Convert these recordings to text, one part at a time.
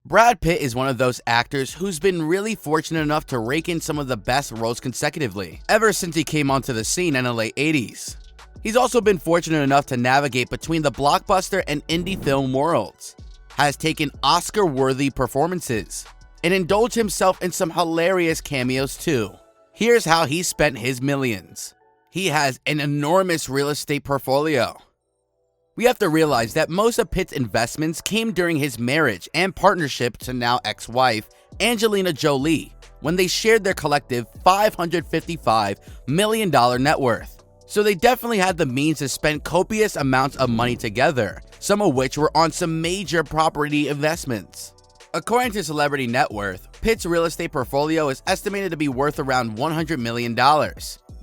Brad Pitt is one of those actors who's been really fortunate enough to rake in some of the best roles consecutively, ever since he came onto the scene in the late 80s. He's also been fortunate enough to navigate between the blockbuster and indie film worlds, has taken Oscar-worthy performances, and indulged himself in some hilarious cameos too. Here's how he spent his millions. He has an enormous real estate portfolio. We have to realize that most of Pitt's investments came during his marriage and partnership to now ex-wife Angelina Jolie, when they shared their collective $555 million net worth. So they definitely had the means to spend copious amounts of money together, some of which were on some major property investments. According to Celebrity Net Worth, Pitt's real estate portfolio is estimated to be worth around $100 million,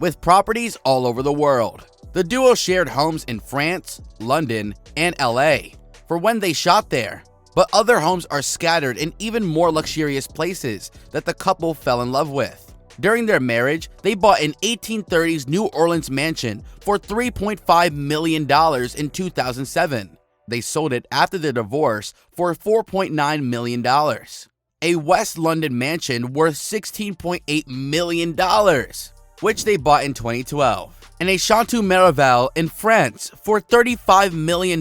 with properties all over the world. The duo shared homes in France, London, and LA for when they shot there, but other homes are scattered in even more luxurious places that the couple fell in love with. During their marriage, they bought an 1830s New Orleans mansion for $3.5 million in 2007. They sold it after their divorce for $4.9 million. A West London mansion worth $16.8 million, which they bought in 2012. And a Chateau Miraval in France for $35 million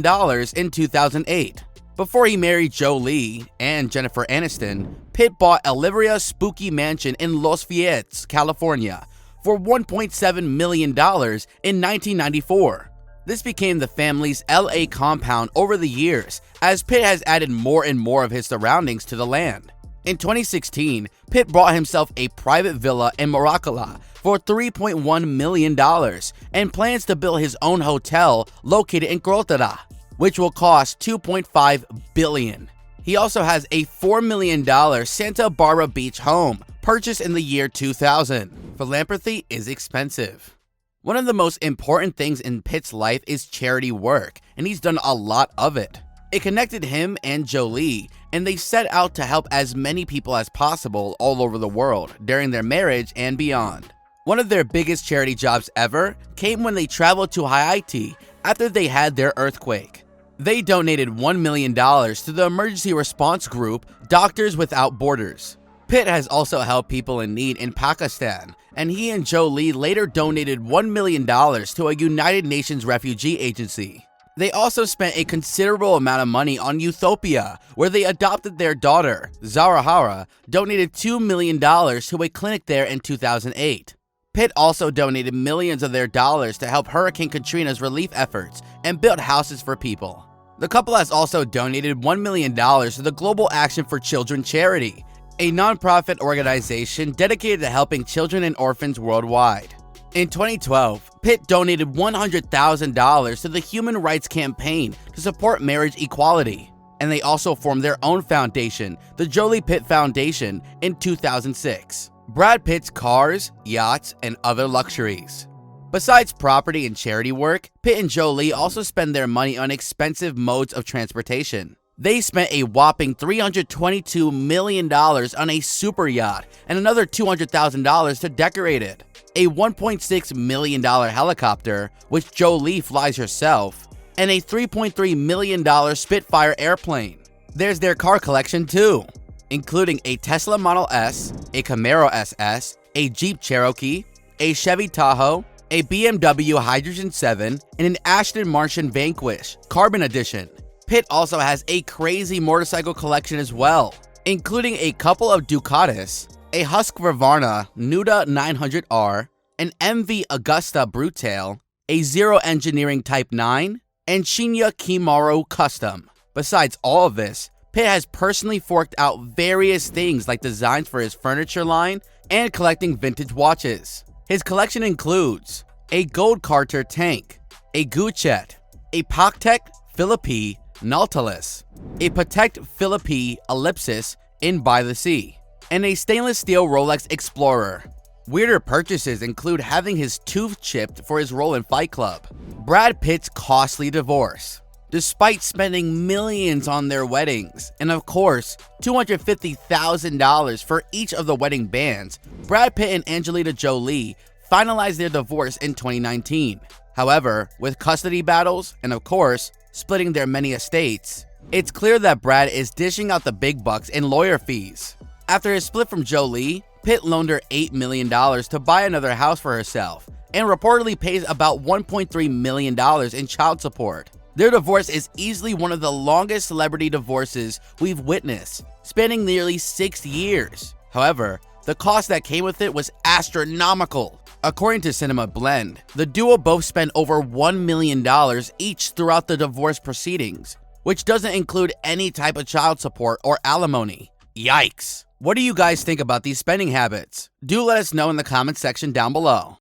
in 2008. Before he married Jolie and Jennifer Aniston, Pitt bought Olivia Spooky Mansion in Los Fayette, California for $1.7 million in 1994. This became the family's LA compound over the years, as Pitt has added more and more of his surroundings to the land. In 2016, Pitt bought himself a private villa in Maracala for $3.1 million and plans to build his own hotel located in Grotera, which will cost $2.5 billion. He also has a $4 million Santa Barbara Beach home purchased in the year 2000. Philanthropy is expensive. One of the most important things in Pitt's life is charity work, and he's done a lot of it. It connected him and Jolie, and they set out to help as many people as possible all over the world during their marriage and beyond. One of their biggest charity jobs ever came when they traveled to Haiti after they had their earthquake. They donated $1 million to the emergency response group Doctors Without Borders. Pitt has also helped people in need in Pakistan, and he and Jolie later donated $1 million to a United Nations refugee agency. They also spent a considerable amount of money on Ethiopia, where they adopted their daughter, Zarahara, donated $2 million to a clinic there in 2008. Pitt also donated millions of their dollars to help Hurricane Katrina's relief efforts and built houses for people. The couple has also donated $1 million to the Global Action for Children charity, a nonprofit organization dedicated to helping children and orphans worldwide. In 2012, Pitt donated $100,000 to the Human Rights Campaign to support marriage equality, and they also formed their own foundation, the Jolie Pitt Foundation, in 2006. Brad Pitt's cars, yachts, and other luxuries. Besides property and charity work, Pitt and Jolie also spend their money on expensive modes of transportation. They spent a whopping $322 million on a super yacht and another $200,000 to decorate it, a $1.6 million helicopter, which Jolie flies herself, and a $3.3 million Spitfire airplane. There's their car collection too, including a Tesla Model S, a Camaro SS, a Jeep Cherokee, a Chevy Tahoe, a BMW Hydrogen 7, and an Aston Martin Vanquish Carbon Edition. Pitt also has a crazy motorcycle collection as well, including a couple of Ducatis, a Husqvarna Nuda 900R, an MV Augusta Brutail, a Zero Engineering Type 9, and Shinya Kimaro Custom. Besides all of this, Pitt has personally forked out various things like designs for his furniture line and collecting vintage watches. His collection includes a Gold Carter tank, a Guchet, a Pactek Philippi Nautilus, a Patek Philippi Ellipsis in By the Sea, and a stainless steel Rolex Explorer. Weirder purchases include having his tooth chipped for his role in Fight Club. Brad Pitt's costly divorce. Despite spending millions on their weddings, and of course, $250,000 for each of the wedding bands, Brad Pitt and Angelina Jolie finalized their divorce in 2019. However, with custody battles, and of course, splitting their many estates, It's clear that Brad is dishing out the big bucks in lawyer fees. After his split from Jolie, Pitt loaned her $8 million to buy another house for herself, and reportedly pays about $1.3 million in child support. Their divorce is easily one of the longest celebrity divorces we've witnessed, spanning nearly 6 years. However, the cost that came with it was astronomical. According to Cinema Blend, the duo both spent over $1 million each throughout the divorce proceedings, which doesn't include any type of child support or alimony. Yikes! What do you guys think about these spending habits? Do let us know in the comments section down below.